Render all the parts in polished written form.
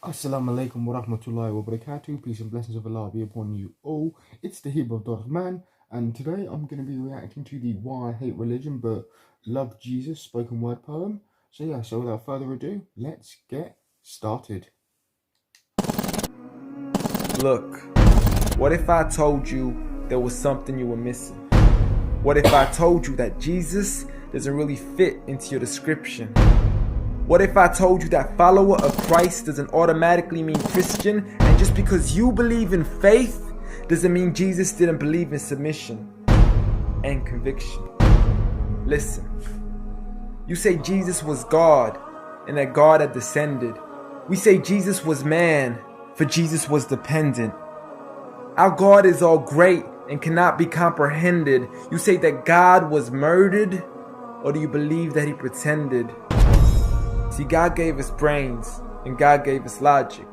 Assalamu alaikum wa rahmatullahi wa barakatuh. Peace and blessings of Allah be upon you all. It's the Hib of Rahman, and today I'm going to be reacting to the Why I Hate Religion but Love Jesus spoken word poem. So without further ado, let's get started. Look, what if I told you there was something you were missing? What if I told you that Jesus doesn't really fit into your description? What if I told you that follower of Christ doesn't automatically mean Christian, and just because you believe in faith doesn't mean Jesus didn't believe in submission and conviction? Listen, you say Jesus was God and that God had descended. We say Jesus was man, for Jesus was dependent. Our God is all great and cannot be comprehended. You say that God was murdered, or do you believe that he pretended? See, God gave us brains and God gave us logic,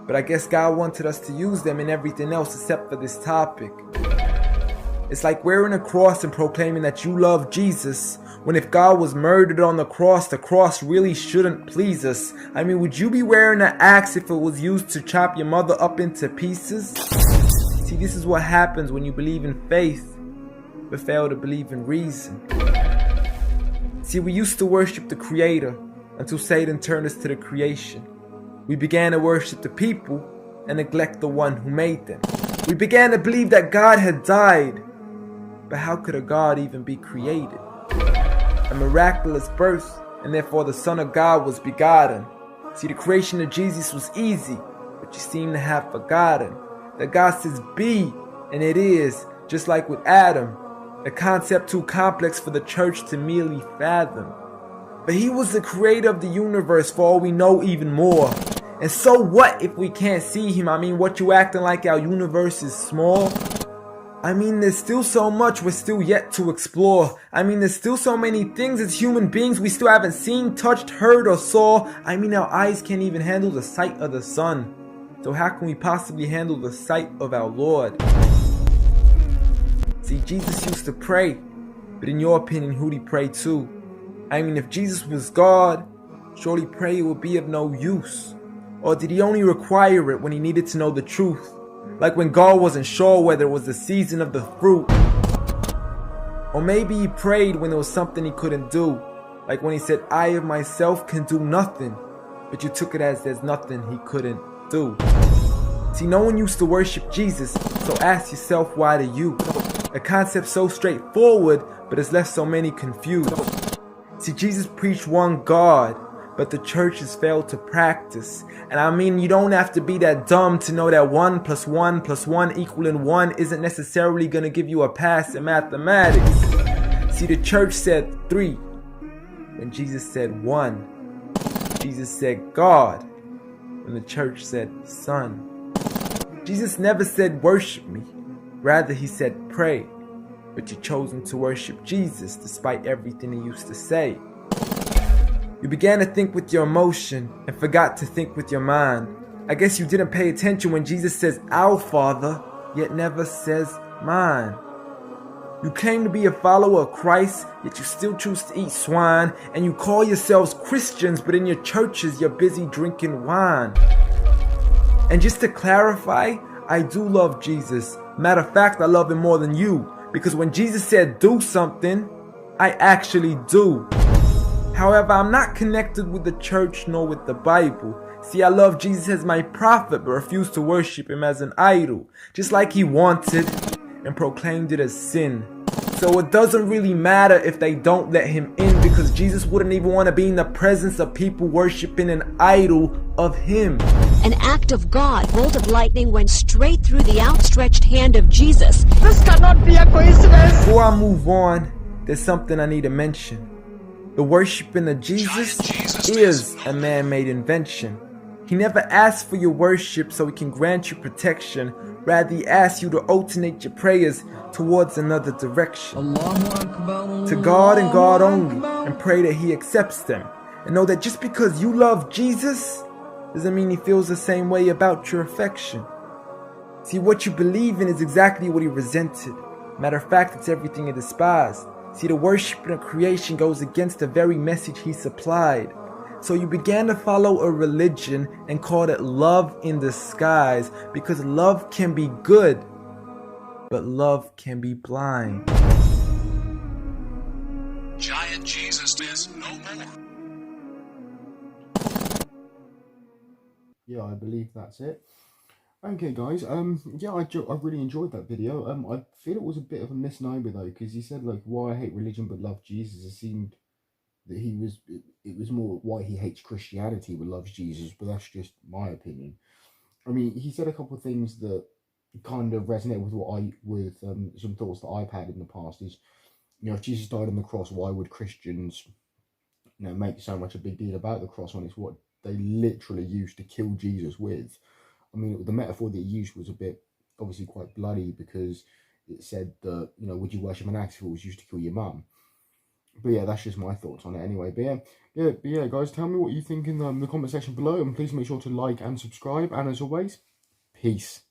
but I guess God wanted us to use them in everything else except for this topic. It's like wearing a cross and proclaiming that you love Jesus, when if God was murdered on the cross really shouldn't please us. I mean, would you be wearing an axe if it was used to chop your mother up into pieces? See, this is what happens when you believe in faith but fail to believe in reason. See, we used to worship the Creator until Satan turned us to the creation. We began to worship the people and neglect the one who made them. We began to believe that God had died, but how could a God even be created? A miraculous birth, and therefore the Son of God was begotten. See, the creation of Jesus was easy, but you seem to have forgotten that God says be, and it is, just like with Adam, a concept too complex for the church to merely fathom. But he was the creator of the universe, for all we know, even more. And so what if we can't see him? I mean, what you acting like our universe is small? I mean, there's still so much we're still yet to explore. I mean, there's still so many things as human beings we still haven't seen, touched, heard, or saw. I mean, our eyes can't even handle the sight of the sun. So how can we possibly handle the sight of our Lord? See, Jesus used to pray, but in your opinion, who'd he pray to? I mean, if Jesus was God, surely prayer would be of no use. Or did he only require it when he needed to know the truth? Like when God wasn't sure whether it was the season of the fruit. Or maybe he prayed when there was something he couldn't do. Like when he said, I of myself can do nothing. But you took it as there's nothing he couldn't do. See, no one used to worship Jesus, so ask yourself, why do you? A concept so straightforward, but has left so many confused. See, Jesus preached one God, but the church has failed to practice. And I mean, you don't have to be that dumb to know that 1 + 1 + 1 equaling 1 isn't necessarily going to give you a pass in mathematics. See, the church said 3, when Jesus said 1. Jesus said God, when the church said Son. Jesus never said worship me, rather he said pray. But you've chosen to worship Jesus despite everything he used to say. You began to think with your emotion and forgot to think with your mind. I guess you didn't pay attention when Jesus says our Father, yet never says mine. You claim to be a follower of Christ, yet you still choose to eat swine, and you call yourselves Christians, but in your churches you're busy drinking wine. And just to clarify, I do love Jesus. Matter of fact, I love him more than you. Because when Jesus said do something, I actually do. However, I'm not connected with the church nor with the Bible. See, I love Jesus as my prophet but refuse to worship him as an idol, just like he wanted and proclaimed it as sin. So it doesn't really matter if they don't let him in, because Jesus wouldn't even want to be in the presence of people worshiping an idol of him. An act of God, bolt of lightning went straight through the outstretched hand of Jesus. This cannot be a coincidence. Before I move on, there's something I need to mention. The worshiping of Jesus is a man-made invention. He never asked for your worship so he can grant you protection. Rather, he asks you to alternate your prayers towards another direction. To God and God only, and pray that he accepts them. And know that just because you love Jesus doesn't mean he feels the same way about your affection. See, what you believe in is exactly what he resented. Matter of fact, it's everything he despised. See, the worship of creation goes against the very message he supplied. So you began to follow a religion and called it love in disguise, because love can be good, but love can be blind. Giant Jesus is no more. Yeah, I believe that's it. Okay, guys. Yeah, I really enjoyed that video. I feel it was a bit of a misnomer though, because he said like, "Why I hate religion but love Jesus." It seemed that it was more why he hates Christianity but loves Jesus, but that's just my opinion. I mean, he said a couple of things that kind of resonate with some thoughts that I've had in the past. Is, you know, if Jesus died on the cross, why would Christians, you know, make so much a big deal about the cross when it's what they literally used to kill Jesus with? I mean, the metaphor that he used was a bit, obviously quite bloody, because it said that, you know, would you worship an axe if it was used to kill your mum? But yeah, that's just my thoughts on it anyway. But yeah, guys, tell me what you think in the comment section below, and please make sure to like and subscribe. And as always, peace.